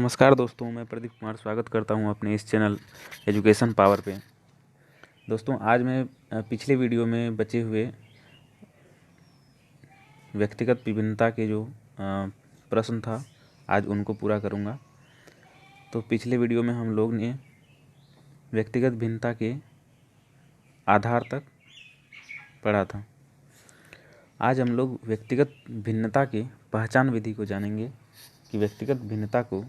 नमस्कार दोस्तों, मैं प्रदीप कुमार स्वागत करता हूं अपने इस चैनल एजुकेशन पावर पे। दोस्तों, आज मैं पिछले वीडियो में बचे हुए व्यक्तिगत विभिन्नता के जो प्रश्न था, आज उनको पूरा करूंगा। तो पिछले वीडियो में हम लोग ने व्यक्तिगत भिन्नता के आधार तक पढ़ा था। आज हम लोग व्यक्तिगत भिन्नता के पहचान विधि को जानेंगे कि व्यक्तिगत भिन्नता को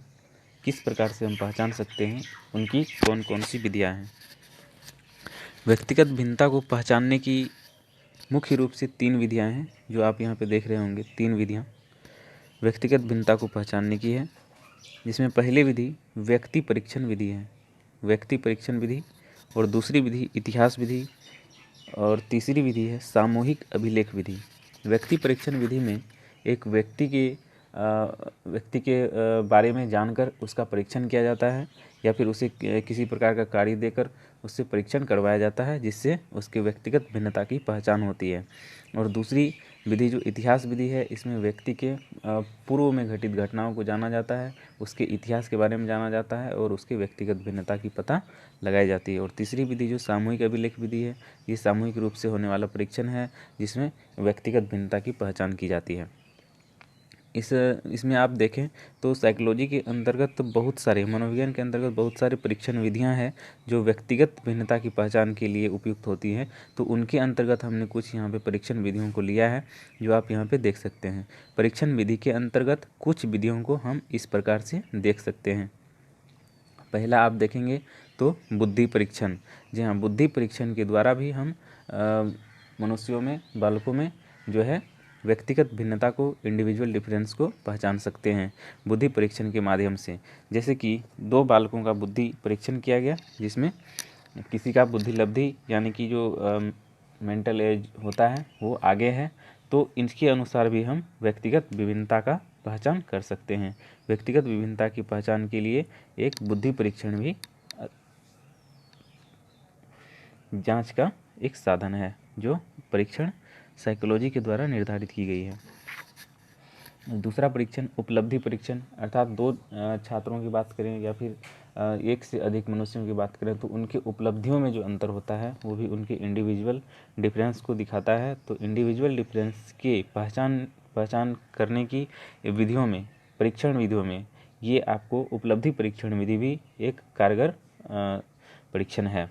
किस प्रकार से हम पहचान सकते हैं, उनकी कौन कौन सी विधियाँ हैं। व्यक्तिगत भिन्नता को पहचानने की मुख्य रूप से 3 विधियाँ हैं, जो आप यहाँ पे देख रहे होंगे। 3 विधियाँ व्यक्तिगत भिन्नता को पहचानने की है, जिसमें पहली विधि व्यक्ति परीक्षण विधि है, व्यक्ति परीक्षण विधि। और दूसरी विधि इतिहास विधि, और तीसरी विधि है सामूहिक अभिलेख विधि। व्यक्ति परीक्षण विधि में एक व्यक्ति के बारे में जानकर उसका परीक्षण किया जाता है, या फिर उसे किसी प्रकार का कार्य देकर उससे परीक्षण करवाया जाता है, जिससे उसके व्यक्तिगत भिन्नता की पहचान होती है। और दूसरी विधि जो इतिहास विधि है, इसमें व्यक्ति के पूर्व में घटित घटनाओं को जाना जाता है, उसके इतिहास के बारे में जाना जाता है और उसके व्यक्तिगत भिन्नता की पता लगाई जाती है। और तीसरी विधि जो सामूहिक अभिलेख विधि है, ये सामूहिक रूप से होने वाला परीक्षण है, जिसमें व्यक्तिगत भिन्नता की पहचान की जाती है। इसमें आप देखें तो साइकोलॉजी के अंतर्गत बहुत सारे, मनोविज्ञान के अंतर्गत बहुत सारे परीक्षण विधियां हैं जो व्यक्तिगत भिन्नता की पहचान के लिए उपयुक्त होती हैं। तो उनके अंतर्गत हमने कुछ यहाँ पे परीक्षण विधियों को लिया है, जो आप यहाँ पे देख सकते हैं। परीक्षण विधि के अंतर्गत कुछ विधियों को हम इस प्रकार से देख सकते हैं। पहला आप देखेंगे तो बुद्धि परीक्षण। जी हाँ, बुद्धि परीक्षण के द्वारा भी हम मनुष्यों में, बालकों में जो है व्यक्तिगत भिन्नता को, इंडिविजुअल डिफरेंस को पहचान सकते हैं बुद्धि परीक्षण के माध्यम से। जैसे कि 2 बालकों का बुद्धि परीक्षण किया गया, जिसमें किसी का बुद्धि लब्धि यानी कि जो मेंटल एज होता है वो आगे है, तो इनके अनुसार भी हम व्यक्तिगत विभिन्नता का पहचान कर सकते हैं। व्यक्तिगत विभिन्नता की पहचान के लिए एक बुद्धि परीक्षण भी जांच का एक साधन है, जो परीक्षण साइकोलॉजी के द्वारा निर्धारित की गई है। दूसरा परीक्षण उपलब्धि परीक्षण, अर्थात 2 छात्रों की बात करें या फिर 1 से अधिक मनुष्यों की बात करें, तो उनके उपलब्धियों में जो अंतर होता है वो भी उनके इंडिविजुअल डिफरेंस को दिखाता है। तो इंडिविजुअल डिफरेंस के पहचान करने की विधियों में, परीक्षण विधियों में, ये आपको उपलब्धि परीक्षण विधि भी एक कारगर परीक्षण है।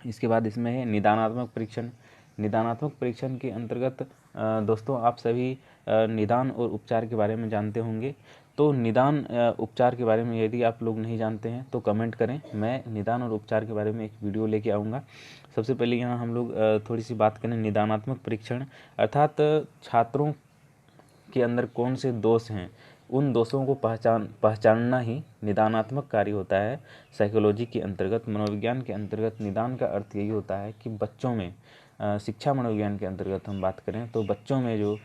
इसके बाद इसमें है निदानात्मक परीक्षण। निदानात्मक परीक्षण के अंतर्गत दोस्तों, आप सभी निदान और उपचार के बारे में जानते होंगे। तो निदान उपचार के बारे में यदि आप लोग नहीं जानते हैं तो कमेंट करें, मैं निदान और उपचार के बारे में एक वीडियो लेके आऊँगा। सबसे पहले यहाँ हम लोग थोड़ी सी बात करें निदानात्मक परीक्षण, अर्थात छात्रों के अंदर कौन से दोष हैं, उन दोषों को पहचानना ही निदानात्मक कार्य होता है। साइकोलॉजी के अंतर्गत, मनोविज्ञान के अंतर्गत निदान का अर्थ यही होता है कि बच्चों में, शिक्षा मनोविज्ञान के अंतर्गत हम बात करें तो बच्चों में जो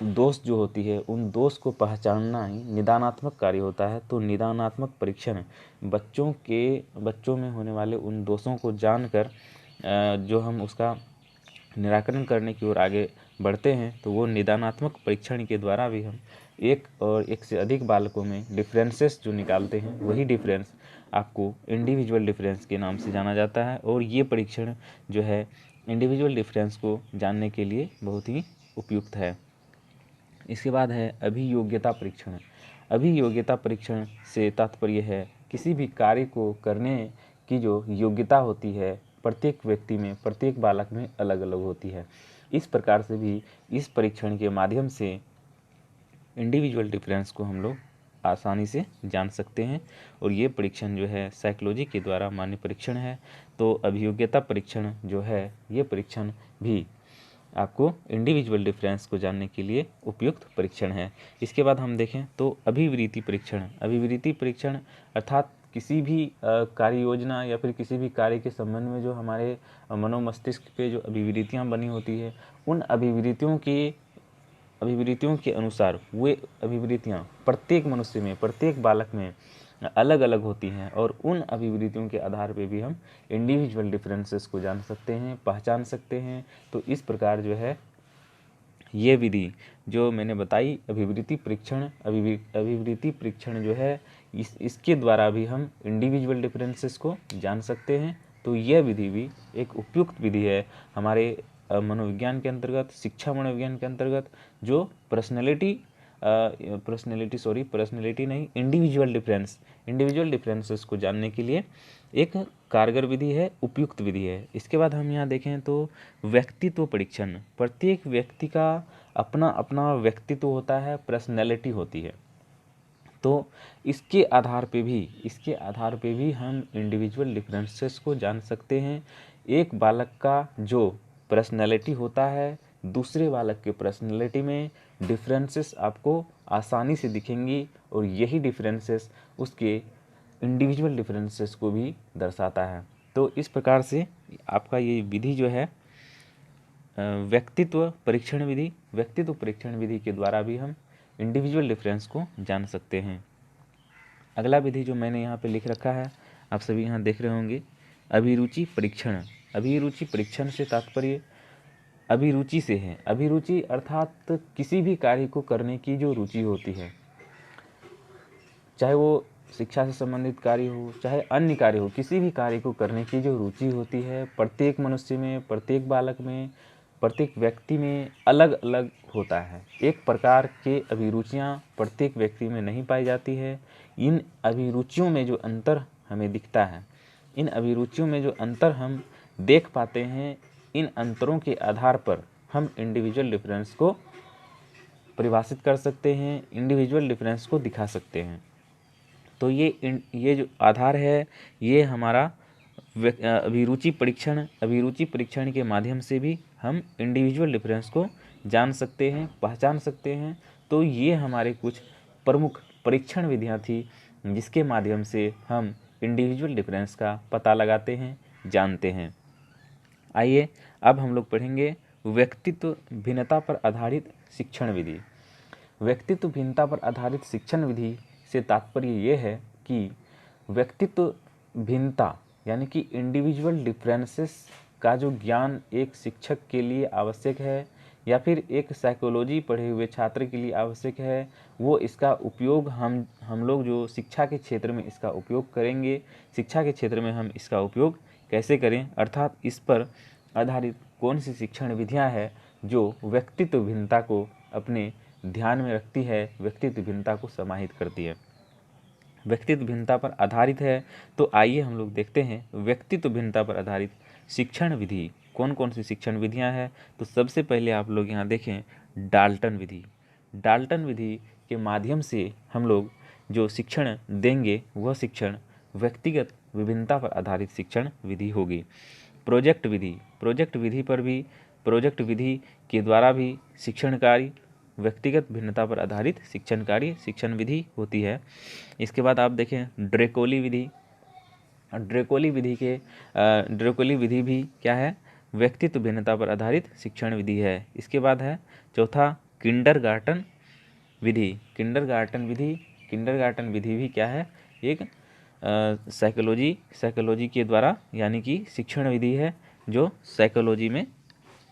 दोष जो होती है, उन दोष को पहचानना ही निदानात्मक कार्य होता है। तो निदानात्मक परीक्षण बच्चों में होने वाले उन दोषों को जानकर जो हम उसका निराकरण करने की ओर आगे बढ़ते हैं, तो वो निदानात्मक परीक्षण के द्वारा भी हम 1 और 1 से अधिक बालकों में डिफरेंसेस जो निकालते हैं, वही डिफरेंस आपको इंडिविजुअल डिफरेंस के नाम से जाना जाता है। और ये परीक्षण जो है इंडिविजुअल डिफरेंस को जानने के लिए बहुत ही उपयुक्त है। इसके बाद है अभियोग्यता परीक्षण। अभियोग्यता परीक्षण से तात्पर्य है किसी भी कार्य को करने की जो योग्यता होती है, प्रत्येक व्यक्ति में, प्रत्येक बालक में अलग अलग होती है। इस प्रकार से भी इस परीक्षण के माध्यम से इंडिविजुअल डिफरेंस को हम लोग आसानी से जान सकते हैं। और ये परीक्षण जो है साइकोलॉजी के द्वारा मान्य परीक्षण है। तो अभियोग्यता परीक्षण जो है, ये परीक्षण भी आपको इंडिविजुअल डिफरेंस को जानने के लिए उपयुक्त परीक्षण है। इसके बाद हम देखें तो अभिवृत्ति परीक्षण। अभिवृत्ति परीक्षण अर्थात किसी भी कार्य योजना या फिर किसी भी कार्य के संबंध में जो हमारे मनोमस्तिष्क पे जो अभिवृत्तियाँ बनी होती है, उन अभिवृत्तियों के अनुसार वे अभिवृत्तियाँ प्रत्येक मनुष्य में, प्रत्येक बालक में अलग अलग होती हैं। और उन अभिवृत्तियों के आधार पे भी हम इंडिविजुअल डिफरेंसेस को जान सकते हैं, पहचान सकते हैं। तो इस प्रकार जो है ये विधि जो मैंने बताई अभिवृत्ति परीक्षण जो है इसके द्वारा भी हम इंडिविजुअल डिफरेंसेस को जान सकते हैं। तो यह विधि भी एक उपयुक्त विधि है हमारे मनोविज्ञान के अंतर्गत, शिक्षा मनोविज्ञान के अंतर्गत, जो पर्सनैलिटी नहीं, इंडिविजुअल डिफरेंसेस को जानने के लिए एक कारगर विधि है, उपयुक्त विधि है। इसके बाद हम यहाँ देखें तो व्यक्तित्व परीक्षण, प्रत्येक व्यक्ति का अपना अपना व्यक्तित्व होता है, पर्सनैलिटी होती है। तो इसके आधार पे भी हम इंडिविजुअल डिफरेंसेस को जान सकते हैं। एक बालक का जो पर्सनैलिटी होता है, दूसरे बालक के पर्सनैलिटी में डिफरेंसेस आपको आसानी से दिखेंगी और यही डिफरेंसेस उसके इंडिविजुअल डिफरेंसेस को भी दर्शाता है। तो इस प्रकार से आपका ये विधि जो है व्यक्तित्व परीक्षण विधि के द्वारा भी हम इंडिविजुअल डिफरेंस को जान सकते हैं। अगला विधि जो मैंने यहाँ पे लिख रखा है, आप सभी यहाँ देख रहे होंगे, अभिरुचि परीक्षण से तात्पर्य अभिरुचि से है। अभिरुचि अर्थात किसी भी कार्य को करने की जो रुचि होती है, चाहे वो शिक्षा से संबंधित कार्य हो, चाहे अन्य कार्य हो, किसी भी कार्य को करने की जो रुचि होती है प्रत्येक मनुष्य में, प्रत्येक बालक में, प्रत्येक व्यक्ति में अलग अलग होता है। एक प्रकार के अभिरुचियाँ प्रत्येक व्यक्ति में नहीं पाई जाती है। इन अभिरुचियों में जो अंतर हमें दिखता है, इन अभिरुचियों में जो अंतर हम देख पाते हैं, इन अंतरों के आधार पर हम इंडिविजुअल डिफरेंस को परिभाषित कर सकते हैं, इंडिविजुअल डिफरेंस को दिखा सकते हैं। तो ये जो आधार है, ये हमारा अभिरुचि परीक्षण के माध्यम से भी हम इंडिविजुअल डिफरेंस को जान सकते हैं, पहचान सकते हैं। तो ये हमारे कुछ प्रमुख परीक्षण विधियाँ थी जिसके माध्यम से हम इंडिविजुअल डिफरेंस का पता लगाते हैं, जानते हैं। आइए अब हम लोग पढ़ेंगे व्यक्तित्व भिन्नता पर आधारित शिक्षण विधि। व्यक्तित्व भिन्नता पर आधारित शिक्षण विधि से तात्पर्य ये है कि व्यक्तित्व भिन्नता यानी कि इंडिविजुअल डिफरेंसेस का जो ज्ञान एक शिक्षक के लिए आवश्यक है या फिर एक साइकोलॉजी पढ़े हुए छात्र के लिए आवश्यक है, वो इसका उपयोग हम लोग जो शिक्षा के क्षेत्र में इसका उपयोग करेंगे। शिक्षा के क्षेत्र में हम इसका उपयोग कैसे करें, अर्थात इस पर आधारित कौन सी शिक्षण विधियाँ हैं जो व्यक्तित्व भिन्नता को अपने ध्यान में रखती है, व्यक्तित्व भिन्नता को समाहित करती है, व्यक्तित्व भिन्नता पर आधारित है। तो आइए हम लोग देखते हैं व्यक्तित्व भिन्नता पर आधारित शिक्षण विधि कौन कौन सी शिक्षण विधियां हैं। तो सबसे पहले आप लोग यहाँ देखें डाल्टन विधि के माध्यम से हम लोग जो शिक्षण देंगे वह शिक्षण व्यक्तिगत विभिन्नता पर आधारित शिक्षण विधि होगी। प्रोजेक्ट विधि के द्वारा भी शिक्षण कार्य व्यक्तिगत भिन्नता पर आधारित शिक्षण विधि होती है। इसके बाद आप देखें ड्रेकोली विधि भी क्या है, व्यक्तित्व भिन्नता पर आधारित शिक्षण विधि है। इसके बाद है चौथा किंडरगार्टन विधि भी क्या है, एक साइकोलॉजी के द्वारा यानी कि शिक्षण विधि है जो साइकोलॉजी में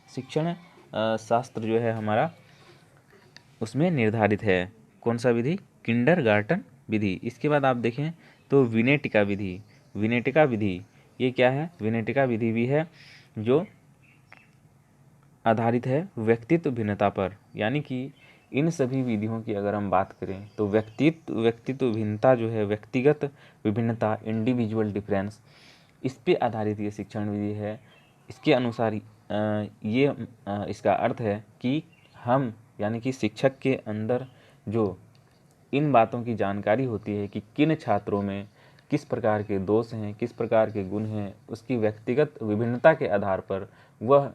शिक्षण शास्त्र जो है हमारा उसमें निर्धारित है। कौन सा विधि, किंडरगार्टन विधि। इसके बाद आप देखें तो विनेटिका विधि ये क्या है, विनेटिका विधि भी है जो आधारित है व्यक्तित्व भिन्नता पर। यानी कि इन सभी विधियों की अगर हम बात करें तो व्यक्तित्व भिन्नता जो है, व्यक्तिगत विभिन्नता, इंडिविजुअल डिफरेंस, इस पे आधारित ये शिक्षण विधि है। इसके अनुसार ये इसका अर्थ है कि हम यानी कि शिक्षक के अंदर जो इन बातों की जानकारी होती है कि किन छात्रों में किस प्रकार के दोष हैं, किस प्रकार के गुण हैं, उसकी व्यक्तिगत विभिन्नता के आधार पर वह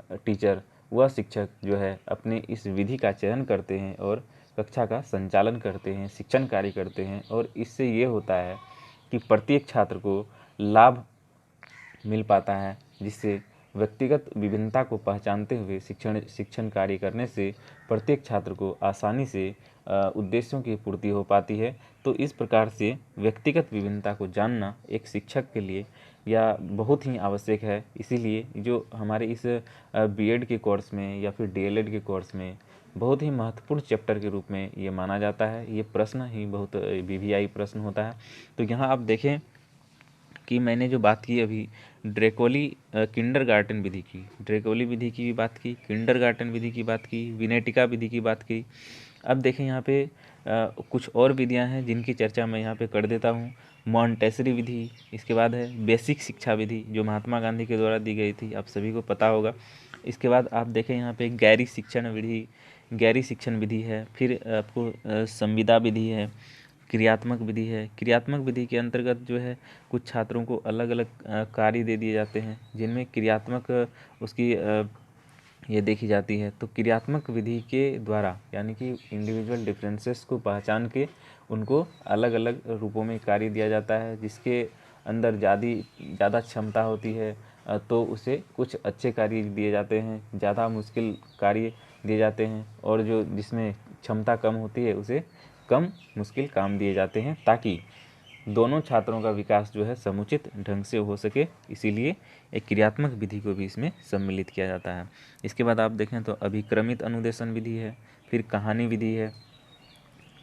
शिक्षक जो है अपने इस विधि का चयन करते हैं और कक्षा का संचालन करते हैं, शिक्षण कार्य करते हैं। और इससे ये होता है कि प्रत्येक छात्र को लाभ मिल पाता है, जिससे व्यक्तिगत विभिन्नता को पहचानते हुए शिक्षण कार्य करने से प्रत्येक छात्र को आसानी से उद्देश्यों की पूर्ति हो पाती है। तो इस प्रकार से व्यक्तिगत विभिन्नता को जानना एक शिक्षक के लिए या बहुत ही आवश्यक है। इसीलिए जो हमारे इस बीएड के कोर्स में या फिर डीएलएड के कोर्स में बहुत ही महत्वपूर्ण चैप्टर के रूप में ये माना जाता है। ये प्रश्न ही बहुत वीवीआई प्रश्न होता है। तो यहाँ आप देखें कि मैंने जो बात की अभी ड्रेकोली किंडरगार्टन विधि की, ड्रेकोली विधि की भी बात की, किंडरगार्टन विधि की बात की, विनेटिका विधि की बात की। अब देखें यहाँ पे कुछ और विधियाँ हैं जिनकी चर्चा मैं यहाँ पे कर देता हूँ। मॉन्टेसरी विधि, इसके बाद है बेसिक शिक्षा विधि जो महात्मा गांधी के द्वारा दी गई थी, आप सभी को पता होगा। इसके बाद आप देखें यहाँ पे गैरी शिक्षण विधि, गैरी शिक्षण विधि है। फिर आपको संविदा विधि है, क्रियात्मक विधि है। क्रियात्मक विधि के अंतर्गत जो है कुछ छात्रों को अलग अलग कार्य दे दिए जाते हैं जिनमें क्रियात्मक उसकी ये देखी जाती है। तो क्रियात्मक विधि के द्वारा यानी कि इंडिविजुअल डिफरेंसेस को पहचान के उनको अलग अलग रूपों में कार्य दिया जाता है। जिसके अंदर ज़्यादा क्षमता होती है तो उसे कुछ अच्छे कार्य दिए जाते हैं, ज़्यादा मुश्किल कार्य दिए जाते हैं, और जो जिसमें क्षमता कम होती है उसे कम मुश्किल काम दिए जाते हैं, ताकि दोनों छात्रों का विकास जो है समुचित ढंग से हो सके। इसीलिए एक क्रियात्मक विधि को भी इसमें सम्मिलित किया जाता है। इसके बाद आप देखें तो अभिक्रमित अनुदेशन विधि है, फिर कहानी विधि है।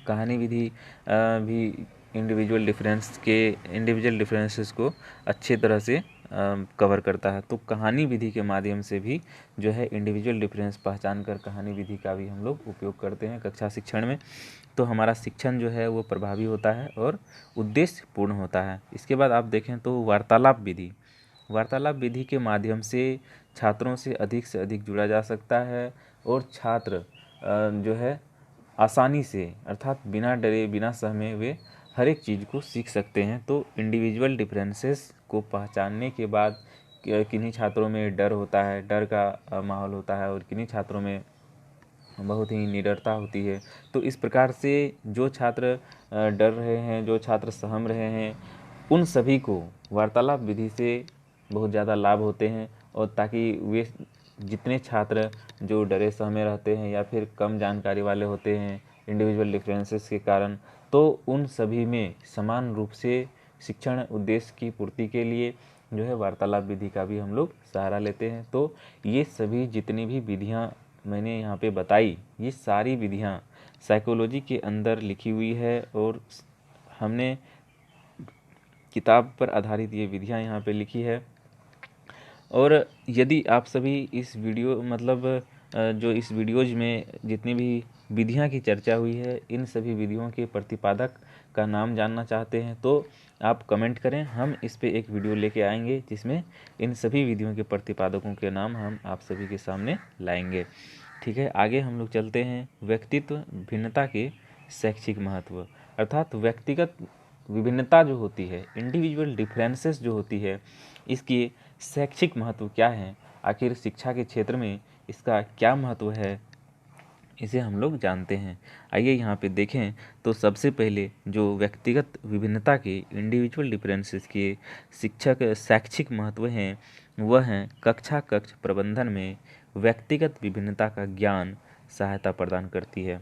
कहानी विधि भी इंडिविजुअल डिफरेंसेस को अच्छे तरह से कवर करता है। तो कहानी विधि के माध्यम से भी जो है इंडिविजुअल डिफरेंस पहचान कर कहानी विधि का भी हम लोग उपयोग करते हैं कक्षा शिक्षण में। तो हमारा शिक्षण जो है वो प्रभावी होता है और उद्देश्य पूर्ण होता है। इसके बाद आप देखें तो वार्तालाप विधि, वार्तालाप विधि के माध्यम से छात्रों से अधिक जुड़ा जा सकता है और छात्र जो है आसानी से अर्थात बिना डरे बिना सहमे वे हर एक चीज़ को सीख सकते हैं। तो इंडिविजुअल डिफरेंसेस को पहचानने के बाद किन्हीं छात्रों में डर होता है, डर का माहौल होता है, और किन्हीं छात्रों में बहुत ही निडरता होती है। तो इस प्रकार से जो छात्र डर रहे हैं, जो छात्र सहम रहे हैं, उन सभी को वार्तालाप विधि से बहुत ज़्यादा लाभ होते हैं। और ताकि वे जितने छात्र जो डरे सहमे रहते हैं या फिर कम जानकारी वाले होते हैं इंडिविजुअल डिफरेंसेस के कारण, तो उन सभी में समान रूप से शिक्षण उद्देश्य की पूर्ति के लिए जो है वार्तालाप विधि का भी हम लोग सहारा लेते हैं। तो ये सभी जितनी भी विधियाँ मैंने यहाँ पे बताई, ये सारी विधियाँ साइकोलॉजी के अंदर लिखी हुई है और हमने किताब पर आधारित ये विधियाँ यहाँ पे लिखी है। और यदि आप सभी इस वीडियो जो इस वीडियोज में जितनी भी विधियाँ की चर्चा हुई है, इन सभी विधियों के प्रतिपादक का नाम जानना चाहते हैं तो आप कमेंट करें, हम इस पे एक वीडियो लेके आएंगे जिसमें इन सभी विधियों के प्रतिपादकों के नाम हम आप सभी के सामने लाएंगे। ठीक है, आगे हम लोग चलते हैं व्यक्तित्व भिन्नता के शैक्षिक महत्व, अर्थात व्यक्तिगत विभिन्नता जो होती है, इंडिविजुअल डिफरेंसेस जो होती है, इसकी शैक्षिक महत्व क्या है, आखिर शिक्षा के क्षेत्र में इसका क्या महत्व है, इसे हम लोग जानते हैं। आइए यहाँ पे देखें तो सबसे पहले जो व्यक्तिगत विभिन्नता के इंडिविजुअल डिफरेंसेस के शिक्षक शैक्षिक महत्व हैं वह हैं कक्ष प्रबंधन में व्यक्तिगत विभिन्नता का ज्ञान सहायता प्रदान करती है।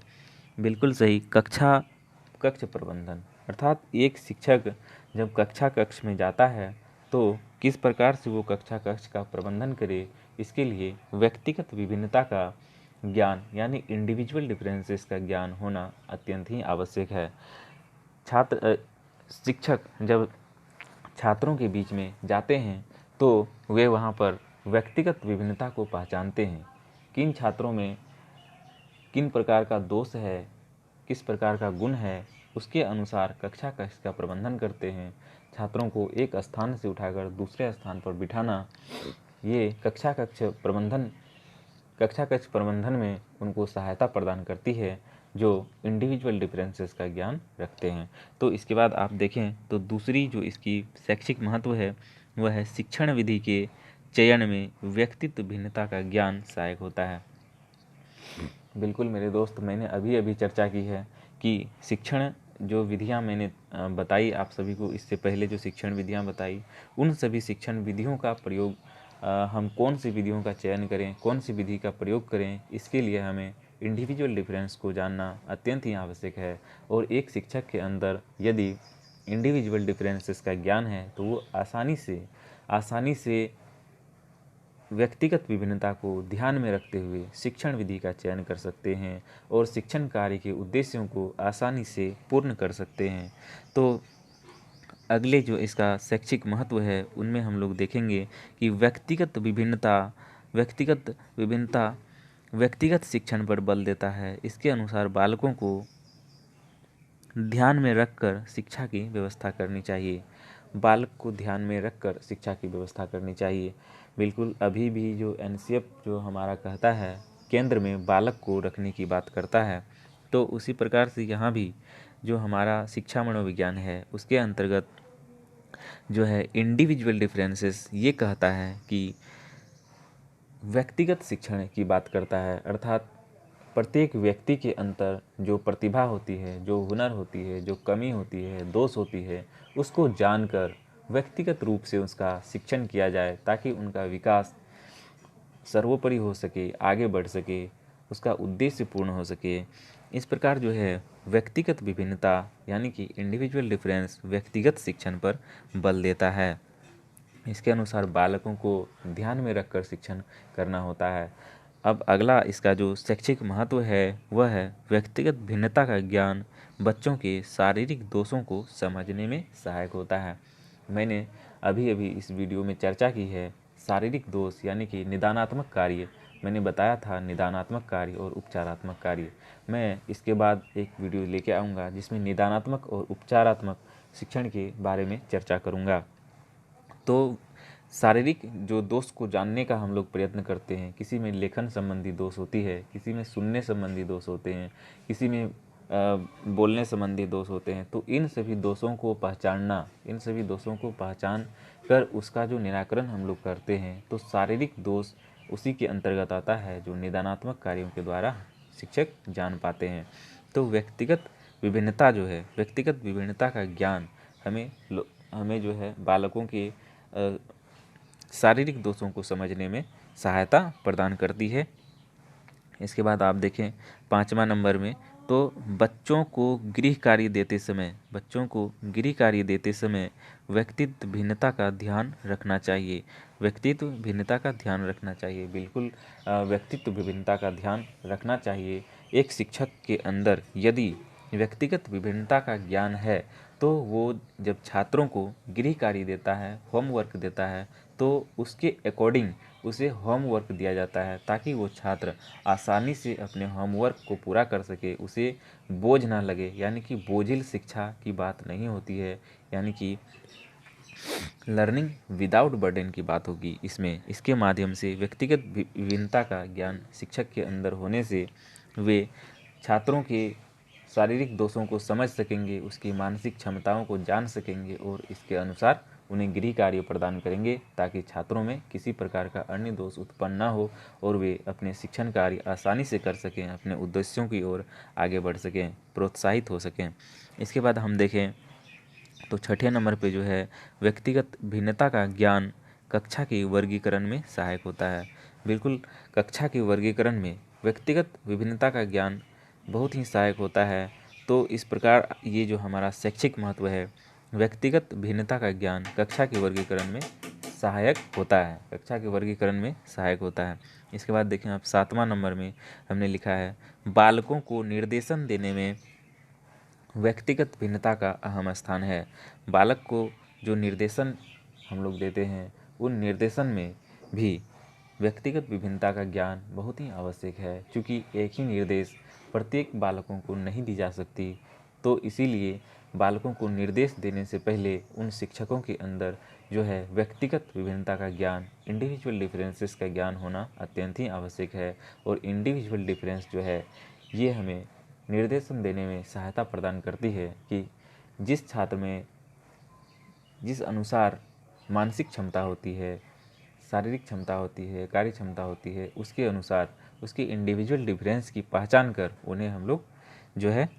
बिल्कुल सही, कक्ष प्रबंधन अर्थात एक शिक्षक जब कक्ष में जाता है तो किस प्रकार से वो कक्ष का प्रबंधन करे, इसके लिए व्यक्तिगत विभिन्नता का ज्ञान यानी इंडिविजुअल डिफरेंसेस का ज्ञान होना अत्यंत ही आवश्यक है। शिक्षक जब छात्रों के बीच में जाते हैं तो वे वहाँ पर व्यक्तिगत विभिन्नता को पहचानते हैं, किन छात्रों में किन प्रकार का दोष है, किस प्रकार का गुण है, उसके अनुसार कक्ष का प्रबंधन करते हैं। छात्रों को एक स्थान से उठाकर दूसरे स्थान पर बिठाना, ये कक्ष प्रबंधन में उनको सहायता प्रदान करती है जो इंडिविजुअल डिफरेंसेस का ज्ञान रखते हैं। तो इसके बाद आप देखें तो दूसरी जो इसकी शैक्षिक महत्व है वह है शिक्षण विधि के चयन में व्यक्तित्व भिन्नता का ज्ञान सहायक होता है। बिल्कुल मेरे दोस्त, मैंने अभी चर्चा की है कि शिक्षण जो विधियां मैंने बताई आप सभी को, इससे पहले जो शिक्षण विधियां बताई, उन सभी शिक्षण विधियों का प्रयोग हम कौन सी विधियों का चयन करें, कौन सी विधि का प्रयोग करें, इसके लिए हमें इंडिविजुअल डिफरेंस को जानना अत्यंत ही आवश्यक है। और एक शिक्षक के अंदर यदि इंडिविजुअल डिफरेंसेस का ज्ञान है तो वो आसानी से व्यक्तिगत विभिन्नता को ध्यान में रखते हुए शिक्षण विधि का चयन कर सकते हैं और शिक्षण कार्य के उद्देश्यों को आसानी से पूर्ण कर सकते हैं। तो अगले जो इसका शैक्षिक महत्व है उनमें हम लोग देखेंगे कि व्यक्तिगत विभिन्नता व्यक्तिगत शिक्षण पर बल देता है। इसके अनुसार बालकों को ध्यान में रखकर शिक्षा की व्यवस्था करनी चाहिए। बालक को ध्यान में रखकर शिक्षा की व्यवस्था करनी चाहिए। बिल्कुल अभी भी जो एनसीएफ जो हमारा कहता है केंद्र में बालक को रखने की बात करता है, तो उसी प्रकार से यहाँ भी जो हमारा शिक्षा मनोविज्ञान है उसके अंतर्गत जो है इंडिविजुअल डिफरेंसेस ये कहता है कि व्यक्तिगत शिक्षण की बात करता है, अर्थात प्रत्येक व्यक्ति के अंदर जो प्रतिभा होती है, जो हुनर होती है, जो कमी होती है, दोष होती है, उसको जानकर व्यक्तिगत रूप से उसका शिक्षण किया जाए ताकि उनका विकास सर्वोपरि हो सके, आगे बढ़ सके, उसका उद्देश्य पूर्ण हो सके। इस प्रकार जो है व्यक्तिगत विभिन्नता यानी कि इंडिविजुअल डिफरेंस व्यक्तिगत शिक्षण पर बल देता है। इसके अनुसार बालकों को ध्यान में रखकर शिक्षण करना होता है। अब अगला इसका जो शैक्षिक महत्व है वह है व्यक्तिगत भिन्नता का ज्ञान बच्चों के शारीरिक दोषों को समझने में सहायक होता है। मैंने अभी अभी इस वीडियो में चर्चा की है शारीरिक दोष यानी कि निदानात्मक कार्य। मैंने बताया था निदानात्मक कार्य और उपचारात्मक कार्य। मैं इसके बाद एक वीडियो लेके आऊँगा जिसमें निदानात्मक और उपचारात्मक शिक्षण के बारे में चर्चा करूँगा। तो शारीरिक जो दोष को जानने का हम लोग प्रयत्न करते हैं, किसी में लेखन संबंधी दोष होती है, किसी में सुनने संबंधी दोष होते हैं, किसी में बोलने संबंधी दोष होते हैं। तो इन सभी दोषों को पहचानना, इन सभी दोषों को पहचान कर उसका जो निराकरण हम लोग करते हैं, तो शारीरिक दोष उसी के अंतर्गत आता है जो निदानात्मक कार्यों के द्वारा शिक्षक जान पाते हैं। तो व्यक्तिगत विभिन्नता जो है, व्यक्तिगत विभिन्नता का ज्ञान हमें जो है बालकों के शारीरिक दोषों को समझने में सहायता प्रदान करती है। इसके बाद आप देखें 5वां नंबर में, तो बच्चों को गृह कार्य देते समय व्यक्तित्व भिन्नता का ध्यान रखना चाहिए। व्यक्तित्व भिन्नता का ध्यान रखना चाहिए। बिल्कुल व्यक्तित्व विभिन्नता का ध्यान रखना चाहिए। एक शिक्षक के अंदर यदि व्यक्तिगत विभिन्नता का ज्ञान है तो वो जब छात्रों को गृह कार्य देता है, होमवर्क देता है, तो उसके अकॉर्डिंग उसे होमवर्क दिया जाता है ताकि वो छात्र आसानी से अपने होमवर्क को पूरा कर सके, उसे बोझ ना लगे। यानी कि बोझिल शिक्षा की बात नहीं होती है, यानी कि लर्निंग विदाउट बर्डन की बात होगी इसमें। इसके माध्यम से व्यक्तिगत विभिन्नता का ज्ञान शिक्षक के अंदर होने से वे छात्रों के शारीरिक दोषों को समझ सकेंगे, उसकी मानसिक क्षमताओं को जान सकेंगे और इसके अनुसार उन्हें गृह कार्य प्रदान करेंगे ताकि छात्रों में किसी प्रकार का अन्य दोष उत्पन्न ना हो और वे अपने शिक्षण कार्य आसानी से कर सकें, अपने उद्देश्यों की ओर आगे बढ़ सकें, प्रोत्साहित हो सकें। इसके बाद हम देखें तो 6ठे नंबर पे जो है व्यक्तिगत भिन्नता का ज्ञान कक्षा के वर्गीकरण में सहायक होता है। बिल्कुल कक्षा के वर्गीकरण में व्यक्तिगत विभिन्नता का ज्ञान बहुत ही सहायक होता है। तो इस प्रकार ये जो हमारा शैक्षिक महत्व है, व्यक्तिगत भिन्नता का ज्ञान कक्षा के वर्गीकरण में सहायक होता है, कक्षा के वर्गीकरण में सहायक होता है। इसके बाद देखें आप 7वां नंबर में हमने लिखा है बालकों को निर्देशन देने में व्यक्तिगत भिन्नता का अहम स्थान है। बालक को जो निर्देशन हम लोग देते हैं उन निर्देशन में भी व्यक्तिगत विभिन्नता का ज्ञान बहुत ही आवश्यक है, क्योंकि एक ही निर्देश प्रत्येक बालकों को नहीं दी जा सकती। तो इसीलिए बालकों को निर्देश देने से पहले उन शिक्षकों के अंदर जो है व्यक्तिगत विभिन्नता का ज्ञान, इंडिविजुअल डिफरेंसेस का ज्ञान होना अत्यंत ही आवश्यक है। और इंडिविजुअल डिफरेंस जो है ये हमें निर्देशन देने में सहायता प्रदान करती है कि जिस छात्र में जिस अनुसार मानसिक क्षमता होती है, शारीरिक क्षमता होती है, कार्य क्षमता होती है, उसके अनुसार उसकी इंडिविजुअल डिफरेंस की पहचान कर उन्हें हम लोग जो है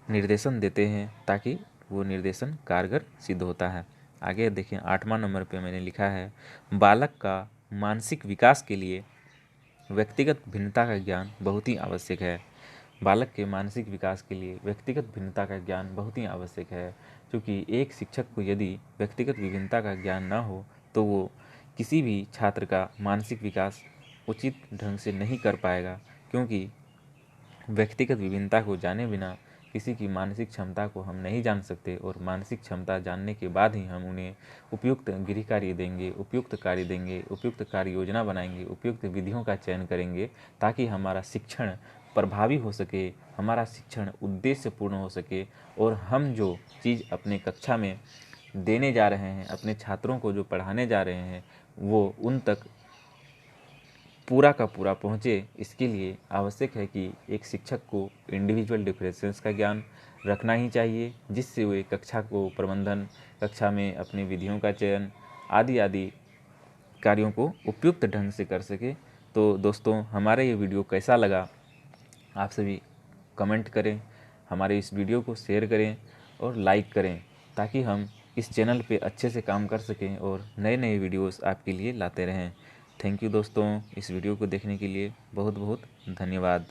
निर्देशन देते हैं ताकि वो निर्देशन कारगर सिद्ध होता है। आगे देखें 8वां नंबर पे मैंने लिखा है बालक का मानसिक विकास के लिए व्यक्तिगत भिन्नता का ज्ञान बहुत ही आवश्यक है। बालक के मानसिक विकास के लिए व्यक्तिगत भिन्नता का ज्ञान बहुत ही आवश्यक है, क्योंकि एक शिक्षक को यदि व्यक्तिगत विभिन्नता का ज्ञान न हो तो वो किसी भी छात्र का मानसिक विकास उचित ढंग से नहीं कर पाएगा, क्योंकि व्यक्तिगत विभिन्नता को जाने बिना किसी की मानसिक क्षमता को हम नहीं जान सकते, और मानसिक क्षमता जानने के बाद ही हम उन्हें उपयुक्त गृह कार्य देंगे, उपयुक्त कार्य देंगे, उपयुक्त कार्य योजना बनाएंगे, उपयुक्त विधियों का चयन करेंगे, ताकि हमारा शिक्षण प्रभावी हो सके, हमारा शिक्षण उद्देश्यपूर्ण हो सके, और हम जो चीज़ अपने कक्षा में देने जा रहे हैं, अपने छात्रों को जो पढ़ाने जा रहे हैं, वो उन तक पूरा का पूरा पहुँचे। इसके लिए आवश्यक है कि एक शिक्षक को इंडिविजुअल डिफरेंसेस का ज्ञान रखना ही चाहिए, जिससे वे कक्षा को प्रबंधन, कक्षा में अपनी विधियों का चयन आदि आदि कार्यों को उपयुक्त ढंग से कर सके। तो दोस्तों, हमारा ये वीडियो कैसा लगा आप सभी कमेंट करें, हमारे इस वीडियो को शेयर करें और लाइक करें, ताकि हम इस चैनल पे अच्छे से काम कर सकें और नए नए वीडियोस आपके लिए लाते रहें। थैंक यू दोस्तों, इस वीडियो को देखने के लिए बहुत बहुत धन्यवाद।